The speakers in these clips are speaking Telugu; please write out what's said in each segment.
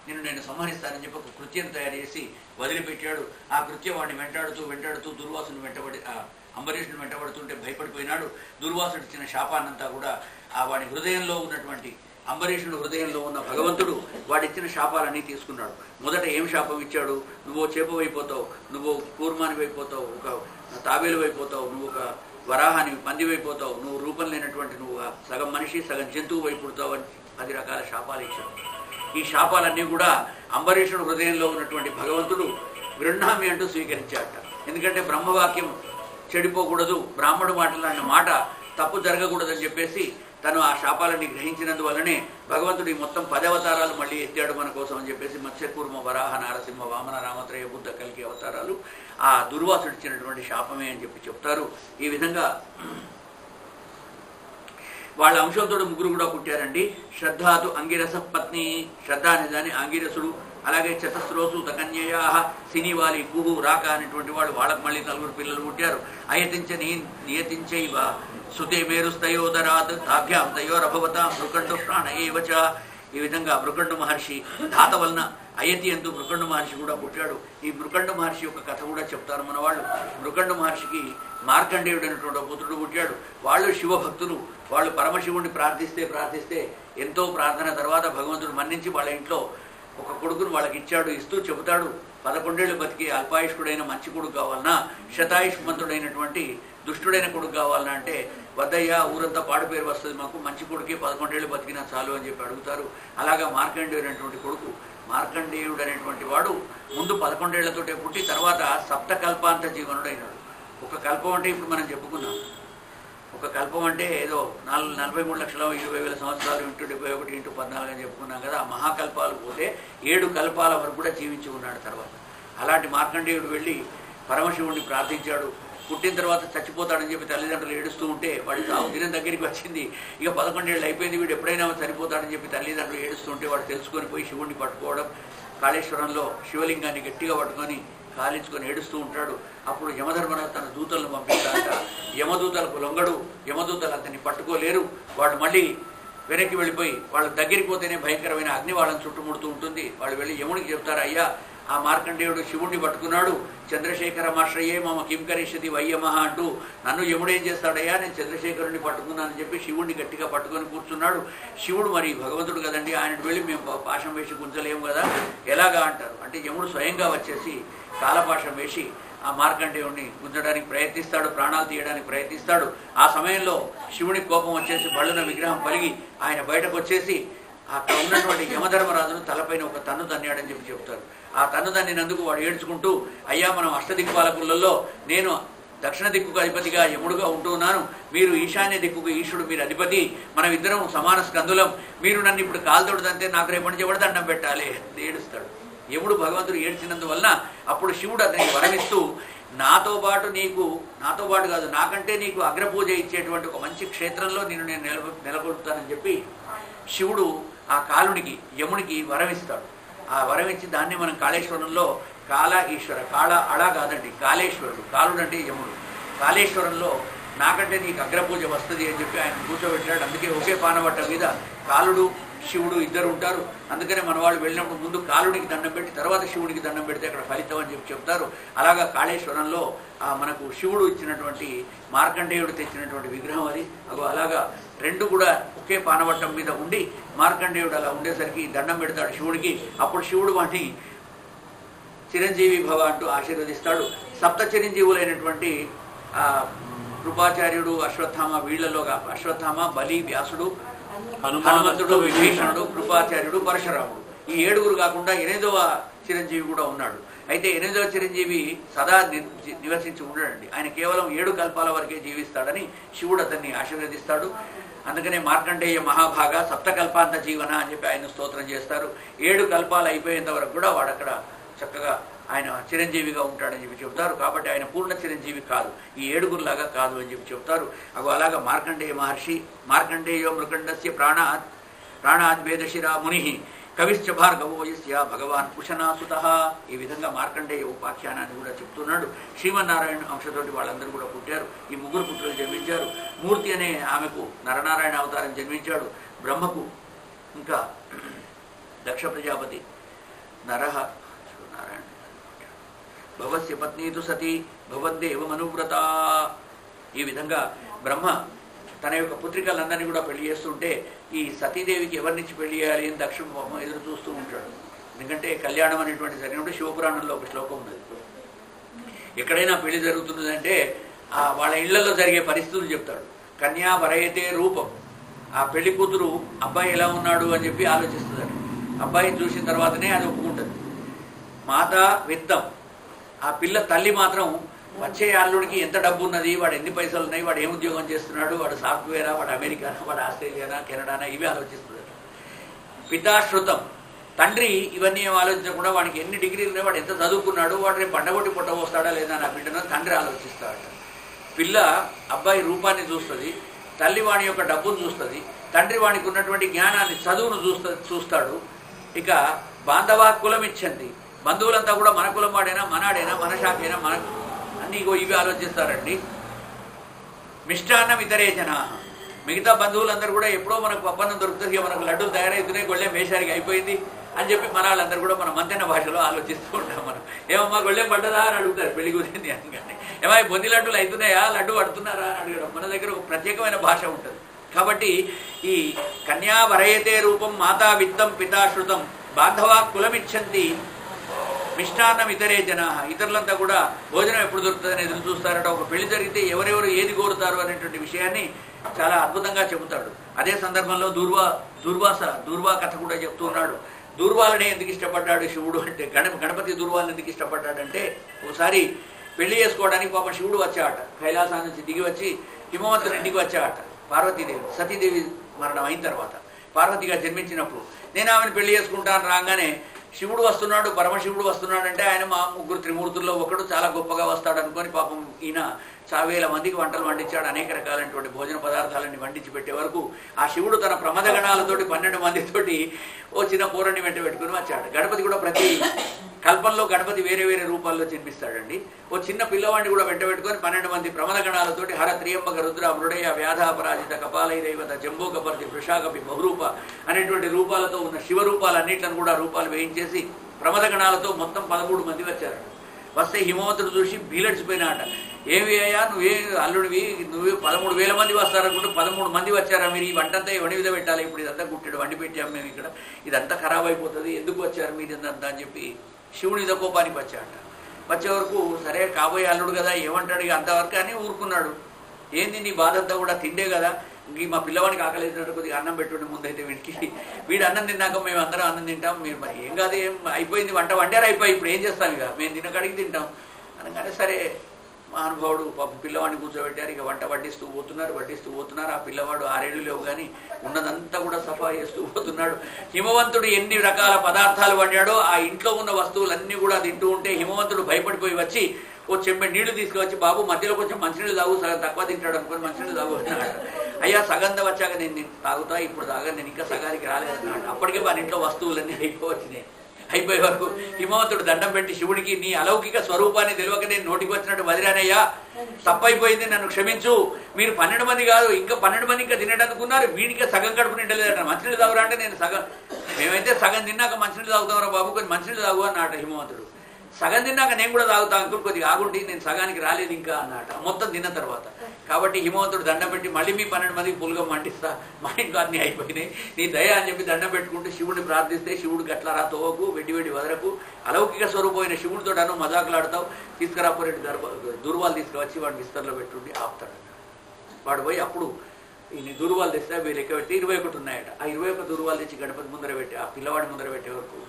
నిన్ను నేను సంహరిస్తానని చెప్పి ఒక కృత్యం తయారు చేసి వదిలిపెట్టాడు. ఆ కృత్యం వాడిని వెంటాడుతూ దుర్వాసుని వెంటబడి అంబరీషుని వెంటబడుతుంటే భయపడిపోయినాడు. దుర్వాసుడు ఇచ్చిన శాపాన్నంతా కూడా వాడి హృదయంలో ఉన్నటువంటి అంబరీషుని హృదయంలో ఉన్న భగవంతుడు వాడిచ్చిన శాపాలన్నీ తీసుకున్నాడు. మొదట ఏం శాపం ఇచ్చాడు? నువ్వు చేపవైపోతావు, నువ్వు కూర్మానివైపోతావు, ఒక తాబేలువైపోతావు, నువ్వు ఒక వరాహాని పందివైపోతావు, నువ్వు రూపం లేనటువంటి నువ్వు సగం మనిషి సగం జంతువు వైపుడతావు అని 10 రకాల శాపాలు ఇచ్చాడు. ఈ శాపాలన్నీ కూడా అంబరీషుడు హృదయంలో ఉన్నటువంటి భగవంతుడు గృహ్ణామి అంటూ స్వీకరించాడట. ఎందుకంటే బ్రహ్మవాక్యం చెడిపోకూడదు, బ్రాహ్మణుడు మాట్లాడిన మాట తప్పు జరగకూడదని చెప్పేసి తను ఆ శాపాలని గ్రహించినందువల్లనే భగవంతుడు ఈ మొత్తం 10 అవతారాలు మళ్ళీ ఎత్తాడు మన కోసం అని చెప్పేసి మత్స్యకూర్మ, వరాహ, నారసింహ, వామన, రామత్రయ, బుద్ధ, కల్కి అవతారాలు ఆ దుర్వాసుడు ఇచ్చినటువంటి శాపమే అని చెప్పి చెప్తారు. ఈ విధంగా వాళ్ళ అంశంతో 3 కూడా పుట్టారండి. శ్రద్ధాతు అంగిరస పత్ని, శ్రద్ధ అనేదాన్ని అంగిరసుడు, అలాగే చతస్రోసు తకన్యయా, సినివాలి, కుహు, రాక అనేటువంటి వాళ్ళు, వాళ్ళకు మళ్ళీ 4 పిల్లలు పుట్టారు. నియతించైవ సుతే మేరుస్తయోదరాత్ తాభ్యాం తయోరభవత మృకండు ప్రాణ ఏవచ. ఈ విధంగా మృకండు మహర్షి ధాత వలన అయతి అంటూ మృకండు మహర్షి కూడా పుట్టాడు. ఈ మృకండు మహర్షి యొక్క కథ కూడా చెప్తారు మన వాళ్ళు. మృకండు మహర్షికి మార్కండేయుడు అనేటువంటి పుత్రుడు పుట్టాడు. వాళ్ళు శివభక్తులు. వాళ్ళు పరమశివుడిని ప్రార్థిస్తే ఎంతో ప్రార్థన తర్వాత భగవంతుడు మన్నించి వాళ్ళ ఇంట్లో ఒక కొడుకును వాళ్ళకి ఇచ్చాడు. ఇస్తూ చెబుతాడు, 11 ఏళ్ళు బతికి అల్పాయుష్కుడైన మంచి కొడుకు కావాలన్నా, శతాయుష్మంతుడైనటువంటి దుష్టుడైన కొడుకు కావాలన్నా అంటే వద్దయ్యా, ఊరంతా పాడు పేరు వస్తుంది మాకు, మంచి కొడుకే 11 ఏళ్ళు బతికినా చాలు అని చెప్పి అడుగుతారు. అలాగా మార్కండేయుడు అనేటువంటి కొడుకు, మార్కండేయుడు అనేటువంటి వాడు ముందు 11 ఏళ్లతోటే పుట్టి తర్వాత సప్తకల్పాంత జీవనుడైనాడు. ఒక కల్పం అంటే ఇప్పుడు మనం చెప్పుకున్నాం, ఒక కల్పం అంటే ఏదో 43,20,000 సంవత్సరాలు ఇంటూ 71 ఇంటూ 14 అని చెప్పుకున్నాం కదా. ఆ మహాకల్పాలు పోతే 7 కల్పాల వరకు కూడా జీవించి ఉన్నాడు తర్వాత. అలాంటి మార్కండేయుడు వెళ్ళి పరమశివుడిని ప్రార్థించాడు. పుట్టిన తర్వాత చచ్చిపోతాడని చెప్పి తల్లిదండ్రులు ఏడుస్తూ ఉంటే వాడి సాగు దినం దగ్గరికి వచ్చింది. ఇక 11 ఏళ్ళు అయిపోయింది, వీడు ఎప్పుడైనా చనిపోతాడని చెప్పి తల్లిదండ్రులు ఏడుస్తుంటే వాడు తెలుసుకొని పోయి శివుడిని పట్టుకోవడం, కాళేశ్వరంలో శివలింగాన్ని గట్టిగా పట్టుకొని కాలించుకొని ఏడుస్తూ ఉంటాడు. అప్పుడు యమధర్మరాజు తన దూతలను పంపిస్తాడట. యమదూతలకు లొంగడు, యమదూతలు అతన్ని పట్టుకోలేరు. వాడు మళ్ళీ వెనక్కి వెళ్ళిపోయి వాళ్ళ దగ్గరికి పోతేనే భయంకరమైన అగ్ని వాళ్ళని చుట్టుముడుతూ ఉంటుంది. వాళ్ళు వెళ్ళి యముడికి చెప్తారు, అయ్యా ఆ మార్కండేయుడు శివుడిని పట్టుకున్నాడు, చంద్రశేఖరమాశ్రయే మమ కింకరిష్యతి వయ్యమహ అంటూ నన్ను యముడు ఏం చేస్తాడయ్యా, నేను చంద్రశేఖరుడిని పట్టుకున్నానని చెప్పి శివుడిని గట్టిగా పట్టుకొని కూర్చున్నాడు. శివుడు మరి భగవంతుడు కదండి, ఆయనకు వెళ్ళి మేము పాశం వేసి గుంజలేము కదా, ఎలాగా అంటారు. అంటే యముడు స్వయంగా వచ్చేసి కాలపాశం వేసి ఆ మార్కండేయుడిని గుంజడానికి ప్రయత్నిస్తాడు, ప్రాణాలు తీయడానికి ప్రయత్నిస్తాడు. ఆ సమయంలో శివునికి కోపం వచ్చేసి బళ్ళున విగ్రహం పలిగి ఆయన బయటకు వచ్చేసి అక్కడ ఉన్నటువంటి యమధర్మరాజును తలపైన ఒక తన్ను తన్నాడని చెప్పి చెప్తారు. ఆ తన్ను తన్నినందుకు వాడు ఏడ్చుకుంటూ, అయ్యా మనం అష్టదిక్పాలకులలో నేను దక్షిణ దిక్కుకు అధిపతిగా యముడుగా ఉంటున్నాను, మీరు ఈశాన్య దిక్కుకు ఈశ్వరుడు మీరు అధిపతి, మనం ఇద్దరం సమాన స్కందులం, మీరు నన్ను ఇప్పుడు కాల్తోడుదంటే నాకు రేపటి నుంచి ఎవడు దండం పెట్టాలి ఏడుస్తాడు. యముడు భగవంతుడు ఏడ్చినందువలన అప్పుడు శివుడు అతనికి వరమిస్తూ, నాతో పాటు కాదు నాకంటే నీకు అగ్రపూజ ఇచ్చేటువంటి ఒక మంచి క్షేత్రంలో నేను నెలకొల్పుతానని చెప్పి శివుడు ఆ కాలునికి యమునికి వరమిస్తాడు. ఆ వరమిచ్చి దాన్ని మనం కాళేశ్వరంలో కాళ ఈశ్వర, కాళ అలా కాదండి, కాళేశ్వరుడు, కాలుడు అంటే యముడు, కాళేశ్వరంలో నాకంటే నీకు అగ్రపూజ వస్తుంది అని చెప్పి ఆయన కూర్చోబెట్టాడు. అందుకే ఒకే పానవట్ట మీద కాలుడు శివుడు ఇద్దరు ఉంటారు. అందుకనే మన వాళ్ళు వెళ్ళినప్పుడు ముందు కాలుడికి దండం పెట్టి తర్వాత శివుడికి దండం పెడితే అక్కడ ఫలితం అని చెప్పి చెప్తారు. అలాగా కాళేశ్వరంలో మనకు శివుడు ఇచ్చినటువంటి మార్కండేయుడు తెచ్చినటువంటి విగ్రహం అది. అలాగా 2 కూడా ఒకే పానవట్టం మీద ఉండి మార్కండేయుడు అలా ఉండేసరికి దండం పెడతాడు శివుడికి. అప్పుడు శివుడు వాటిని చిరంజీవి భవ అంటూ ఆశీర్వదిస్తాడు. సప్త చిరంజీవులైనటువంటి కృపాచార్యుడు, అశ్వత్థామ, వీళ్లలోగా అశ్వత్థామ, బలి, వ్యాసుడు, హనుమంతుడు, విభీషణుడు, కృపాచార్యుడు, పరశురాముడు, ఈ 7గురు కాకుండా 8వ చిరంజీవి కూడా ఉన్నాడు. అయితే 8వ చిరంజీవి సదా నివసించి ఉండడండి. ఆయన కేవలం 7 కల్పాల వరకే జీవిస్తాడని శివుడు అతన్ని ఆశీర్వదిస్తాడు. అందుకనే మార్కండేయ మహాభాగ సప్తకల్పాంత జీవన అని చెప్పి ఆయన స్తోత్రం చేస్తారు. 7 కల్పాలు అయిపోయేంత వరకు కూడా వాడక్కడ చక్కగా ఆయన చిరంజీవిగా ఉంటాడని చెప్పి చెప్తారు. కాబట్టి ఆయన పూర్ణ చిరంజీవి కాదు, ఈ 7గురులాగా కాదు అని చెప్పి చెప్తారు. అలాగా మార్కండేయ మహర్షి, మార్కండేయో మృకండస్య ప్రాణాద్ వేదశిరా ముని కవిశ్చ భార్గవోయస్య భగవాన్ కుశనాసుత. ఈ విధంగా మార్కండేయ ఉపాఖ్యానాన్ని కూడా చెప్తున్నాడు. శ్రీమన్నారాయణ అంశతోటి వాళ్ళందరూ కూడా పుట్టారు. ఈ 3 పుత్రులు జన్మించారు. మూర్తి అనే ఆమెకు నరనారాయణ అవతారం జన్మించాడు. బ్రహ్మకు ఇంకా దక్ష ప్రజాపతి నరః నారాయణ భవస్య పత్నీతు సతీ భవందేవమనువ్రత. ఈ విధంగా బ్రహ్మ తన యొక్క పుత్రికలందరినీ కూడా పెళ్లి చేస్తుంటే ఈ సతీదేవికి ఎవరినిచ్చి పెళ్లి చేయాలి అని దక్షిణ ఎదురు చూస్తూ ఉంటాడు. ఎందుకంటే కళ్యాణం అనేటువంటి జరిగినప్పుడు శివపురాణంలో ఒక శ్లోకం ఉన్నది. ఎక్కడైనా పెళ్లి జరుగుతున్నదంటే వాళ్ళ ఇళ్లలో జరిగే పరిస్థితులు చెప్తాడు. కన్యా వరయతే రూపం, ఆ పెళ్లి కూతురు అబ్బాయి ఎలా ఉన్నాడు అని చెప్పి ఆలోచిస్తుందండి. అబ్బాయిని చూసిన తర్వాతనే అది ఒప్పుకుంటుంది. మాత విత్తం, ఆ పిల్ల తల్లి మాత్రం వచ్చే అల్లుడికి ఎంత డబ్బు ఉన్నది, వాడు ఎన్ని పైసలు ఉన్నాయి, వాడు ఏం ఉద్యోగం చేస్తున్నాడు, వాడు సాఫ్ట్వేరా, వాడు అమెరికానా, వాడు ఆస్ట్రేలియానా, కెనడానా, ఇవి ఆలోచిస్తుంది. పితాశ్రుతం, తండ్రి ఇవన్నీ ఏం ఆలోచించకుండా వాడికి ఎన్ని డిగ్రీలు ఉన్నాయి, వాడు ఎంత చదువుకున్నాడు, వాడు రేపు పండగొట్టి పుట్టవస్తాడా లేదా నా బిడ్డను తండ్రి ఆలోచిస్తాడు. పిల్ల అబ్బాయి రూపాన్ని చూస్తుంది, తల్లి వాడి యొక్క డబ్బును చూస్తుంది, తండ్రి వాడికి ఉన్నటువంటి జ్ఞానాన్ని చదువును చూస్తాడు. ఇక బాంధవా కులం ఇచ్చండి, బంధువులంతా కూడా మన కులం వాడైనా, మనాడైనా, మన శాఖైనా, మన అన్నీ ఇవి ఆలోచిస్తారండి. మిష్టాన్నం ఇతరే జనా, మిగతా బంధువులందరూ కూడా ఎప్పుడో మనకు పప్పన్నం దొరుకుతుంది, మనకు లడ్డూలు తయారవుతున్నాయి, గొళ్ళెం వేషానికి అయిపోయింది అని చెప్పి మన వాళ్ళందరూ కూడా మన మంతెన భాషలో ఆలోచిస్తూ ఉంటాం. మనం ఏమమ్మా గొళ్ళెం పడ్డదా అని అడుగుతారు పెళ్లి గురించి అనగానే. ఏమో బొంది లడ్డూలు అవుతున్నాయా, లడ్డు పడుతున్నారా అని అడగడం. మన దగ్గర ఒక ప్రత్యేకమైన భాష ఉంటుంది. కాబట్టి ఈ కన్యా వరయతే రూపం మాతా విత్తం పితాశ్రుతం బాంధవా కులమిచ్చంతి మిష్టాన్నం ఇతరే జనా, ఇతరులంతా కూడా భోజనం ఎప్పుడు దొరుకుతుందని ఎదురు చూస్తారట. ఒక పెళ్లి జరిగితే ఎవరెవరు ఏది కోరుతారు అనేటువంటి విషయాన్ని చాలా అద్భుతంగా చెబుతాడు. అదే సందర్భంలో దూర్వా కథ కూడా చెప్తూ ఉన్నాడు. దూర్వాలని ఎందుకు ఇష్టపడ్డాడు శివుడు అంటే, గణపతి దూర్వాలను ఎందుకు ఇష్టపడ్డాడంటే, ఒకసారి పెళ్లి చేసుకోవడానికి పాప శివుడు వచ్చాట, కైలాసం నుంచి దిగి వచ్చి హిమవంతుని ఇంటికి వచ్చాట. పార్వతీదేవి సతీదేవి మరణం అయిన తర్వాత పార్వతిగా జన్మించినప్పుడు నేను ఆమెను పెళ్లి చేసుకుంటాను రాగానే శివుడు వస్తున్నాడు, పరమశివుడు వస్తున్నాడంటే ఆయన మా ముగ్గురు త్రిమూర్తుల్లో ఒకడు, చాలా గొప్పగా వస్తాడు అనుకొని పాపం ఈయన 1,000 మందికి వంటలు వండించాడు. అనేక రకాలైనటువంటి భోజన పదార్థాలన్నీ వండించి పెట్టే వరకు ఆ శివుడు తన ప్రమదగణాలతోటి 12 మందితోటి ఓ చిన్న కూరని వెంట పెట్టుకుని వచ్చాడు. గణపతి కూడా ప్రతి కల్పంలో గణపతి వేరే వేరే రూపాల్లో జన్మిస్తాడండి. ఓ చిన్న పిల్లవాడిని కూడా వెంట పెట్టుకొని 12 మంది ప్రమదగణాలతోటి హర త్రియంబక రుద్ర మృడయ వ్యాధాపరాజిత కపాలైరైవత జంబోకపర్తి వృషాకపి బహురూప అనేటువంటి రూపాలతో ఉన్న శివరూపాలన్నిట్లను కూడా రూపాలు వేయించేసి ప్రమదగణాలతో మొత్తం 13 మంది వచ్చారు. వస్తే హిమవంతుడు చూసి బీలడిచిపోయినాట. ఏమి అయ్యా నువ్వే అల్లుడివి, నువ్వే 13,000 మంది వస్తారనుకుంటే 13 మంది వచ్చారా మీరు, ఈ వంటంతా ఎవరి మీద పెట్టాలి, ఇప్పుడు ఇదంతా గుట్టెడు వండి పెట్టాము మేము ఇక్కడ, ఇదంతా ఖరాబ్ అయిపోతుంది, ఎందుకు వచ్చారు మీరు ఇదంతా అని చెప్పి శివుని మీద కోపానికి వచ్చాట. వచ్చే వరకు సరే కాబోయే అల్లుడు కదా ఏమంటాడు, ఇక అంతవరకు అని ఊరుకున్నాడు. ఏంది నీ బాధ అంతా కూడా తిండే కదా, ఇంక మా పిల్లవాడికి ఆకలిసినట్టు కొద్దిగా అన్నం పెట్టుండే ముందైతే వీడు అన్నం తిన్నాక మేము అందరం అన్నం తింటాం, మీరు మరి ఏం కాదు, ఏం అయిపోయింది, వంట వండారు అయిపోయి, ఇప్పుడు ఏం చేస్తాం, ఇక మేము తినకడికి తింటాం అనగానే సరే మహానుభావుడు పాపం పిల్లవాడిని కూర్చోబెట్టారు. ఇక వంట వడ్డిస్తూ పోతున్నారు. ఆ పిల్లవాడు 6 ఏళ్ళు లేవు కానీ ఉన్నదంతా కూడా సఫా చేస్తూ పోతున్నాడు. హిమవంతుడు ఎన్ని రకాల పదార్థాలు వండాడో ఆ ఇంట్లో ఉన్న వస్తువులన్నీ కూడా తింటూ ఉంటే హిమవంతుడు భయపడిపోయి వచ్చి ఓ చెంబె నీళ్లు తీసుకువచ్చి, బాబు మధ్యలో కొంచెం మంచినీళ్ళు తాగు, సగం తక్కువ తింటాడు అనుకుని మంచినీళ్ళు తాగు అన్నాడు. అయ్యా సగంద వచ్చాక నేను తాగుతా, ఇప్పుడు తాగా, నేను ఇంకా సగానికి రాలేదన్నాడు. అప్పటికే మన ఇంట్లో వస్తువులన్నీ అయిపోయే వరకు హిమవంతుడు దండం పెట్టి శివుడికి, నీ అలౌకిక స్వరూపాన్ని తెలియక నేను నోటికి వచ్చినట్టు వదిలానయ్యా, తప్పైపోయింది, నన్ను క్షమించు. మీరు 12 మంది కాదు ఇంకా 12 మంది ఇంకా తినేటనుకున్నారు, వీడికే సగం కడుపు నిండలేదట. మంచినీళ్ళు తాగురా అంటే నేను సగం, మేమైతే సగం తిన్నాక మంచినీళ్ళు తాగుతామరా బాబు, కొన్ని మంచినీళ్ళు తాగు అన్నట హిమవంతుడు. సగం తిన్నాక నేను కూడా తాగుతా అంకుల్, కొద్దిగా ఆగుండి, నేను సగానికి రాలేదు ఇంకా అన్నట మొత్తం తిన్న తర్వాత. కాబట్టి హిమవంతుడు దండం పెట్టి మళ్ళీ మీ 12 మందికి పులుగా మండిస్తా, మా ఇంట్లో అన్నీ అయిపోయినాయి, నీ దయ అని చెప్పి దండం పెట్టుకుంటూ శివుడిని ప్రార్థిస్తే, శివుడు గట్లరా తోవకు, వెడ్డి వదరకు, అలౌకిక స్వరూపమైన శివుడితో అను మజాకులాడతావు, తీసుకురాపోరేటి దూర్వాలు తీసుకువచ్చి వాడిని విస్తరలో పెట్టుండి ఆపుతాడు. వాడు పోయి అప్పుడు ఈ దూర్వాలు తెస్తే వీళ్ళు లెక్క పెట్టి 21 ఉన్నాయట. ఆ 21 దూర్వాలు తెచ్చి గణపతి ముందర పెట్టి ఆ పిల్లవాడి ముందర పెట్టే వరకు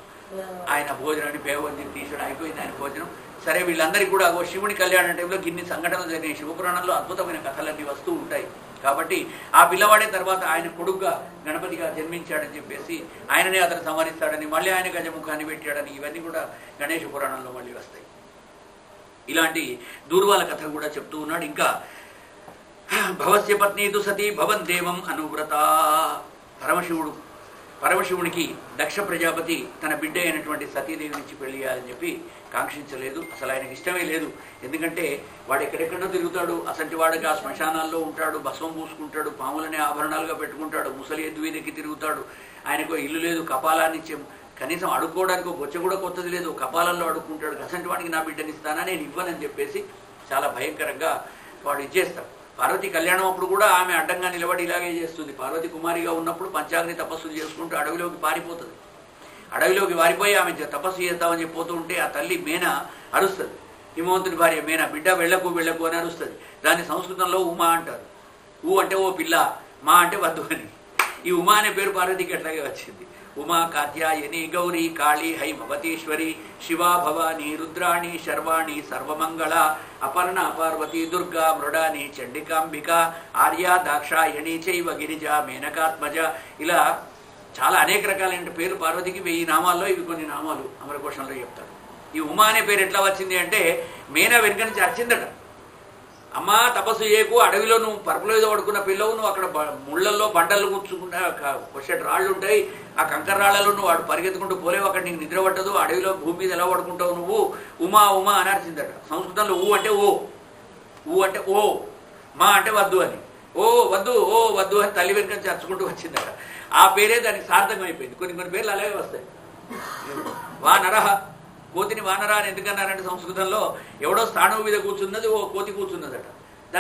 ఆయన భోజనాన్ని పేవని తీసాడు. అయిపోయింది ఆయన భోజనం. సరే వీళ్ళందరికీ కూడా శివుని కళ్యాణ టైంలో గిన్ని సంఘటనలు జరిగినాయి. శివపురాణంలో అద్భుతమైన కథలన్నీ వస్తూ ఉంటాయి. కాబట్టి ఆ పిల్లవాడే తర్వాత ఆయన కొడుకుగా గణపతిగా జన్మించాడని చెప్పేసి ఆయననే అతను సంహరిస్తాడని, మళ్ళీ ఆయన గజముఖాన్ని పెట్టాడని, ఇవన్నీ కూడా గణేష పురాణంలో మళ్ళీ వస్తాయి. ఇలాంటి దూర్వాల కథ కూడా చెప్తూ ఉన్నాడు. ఇంకా భవస్య పత్నీతు సతీ భవన్ దేవం అనువ్రత, పరమశివునికి దక్ష ప్రజాపతి తన బిడ్డ అయినటువంటి సతీదేవి నుంచి పెళ్లి చేయాలని చెప్పి కాంక్షించలేదు. అసలు ఆయనకి ఇష్టమే లేదు. ఎందుకంటే వాడు ఎక్కడెక్కడో తిరుగుతాడు, అసంటి వాడికి ఆ శ్మశానాల్లో ఉంటాడు, భస్మం పూసుకుంటాడు, పాములనే ఆభరణాలుగా పెట్టుకుంటాడు, ముసలి ఎద్దు వీధికి తిరుగుతాడు, ఆయనకు ఇల్లు లేదు, కపాలాన్ని కనీసం అడుక్కోవడానికి ఒక బొచ్చ కూడా కొత్తది లేదు, కపాలంలో అడుక్కుంటాడు. అసంటి వాడికి నా బిడ్డని ఇస్తానా, నేను ఇవ్వనని చెప్పేసి చాలా భయంకరంగా వాడు ఇచ్చేస్తాడు. పార్వతి కళ్యాణం అప్పుడు కూడా ఆమె అడ్డంగా నిలబడి ఇలాగే చేస్తుంది. పార్వతి కుమారిగా ఉన్నప్పుడు పంచాగ్ని తపస్సులు చేసుకుంటూ అడవిలోకి పారిపోతుంది. అడవిలోకి వారిపోయి ఆమె తపస్సు చేద్దామని చెప్పిపోతూ ఉంటే ఆ తల్లి మేన అరుస్తుంది. హిమవంతుని భార్య మేన, బిడ్డ వెళ్ళకు వెళ్ళకు అని అరుస్తుంది. దాన్ని సంస్కృతంలో ఉమా అంటారు. ఊ అంటే ఓ పిల్ల, మా అంటే వద్దు అని. ఈ ఉమా అనే పేరు పార్వతికి ఎట్లాగే వచ్చింది. ఉమా, కాత్యాయని, గౌరీ, కాళీ, హైమవతీశ్వరి, శివా, భవాని, రుద్రాణి, శర్వాణి, సర్వమంగళ, అపర్ణ, పార్వతి, దుర్గా, మృడాని, చండికాంబిక, ఆర్య, దాక్షాయణి, చైవ, గిరిజ, మేనకాత్మజ, ఇలా చాలా అనేక రకాలైన పేరు పార్వతికి. 1000 నామాల్లో ఇవి కొన్ని నామాలు అమరకోశంలో చెప్తారు. ఈ ఉమా అనే పేరు ఎట్లా వచ్చింది అంటే మేన వెనుక నుంచి అరిచిందట. అమ్మా తపస్సు చేయకు, అడవిలో నువ్వు పరుపులో ఏదో పడుకున్న పిల్లవు, నువ్వు అక్కడ ముళ్ళల్లో బండలు కూర్చుకుంటా కొచ్చేటి రాళ్ళు ఉంటాయి, ఆ కంకర రాళ్లలో నువ్వు వాడు పరిగెత్తుకుంటూ పోలేవు, అక్కడ నీకు నిద్ర పట్టదు, అడవిలో భూమి మీద ఎలా పడుకుంటావు నువ్వు, ఉమా ఉమా అని అరిచిందట. సంస్కృతంలో ఊ అంటే ఓ, ఊ అంటే ఓ, మా అంటే వద్దు అని, ఓ వద్దు ఓ వద్దు అని తల్లి వెనుక నుంచి అరుచుకుంటూ వచ్చిందట. ఆ పేరే దానికి సార్థకం అయిపోయింది. కొన్ని పేర్లు అలాగే వస్తాయి. వానరహ, కోతిని వానర అని ఎందుకన్నారంటే సంస్కృతంలో ఎవడో స్థానం మీద కూర్చున్నది ఓ కోతి కూర్చున్నదట.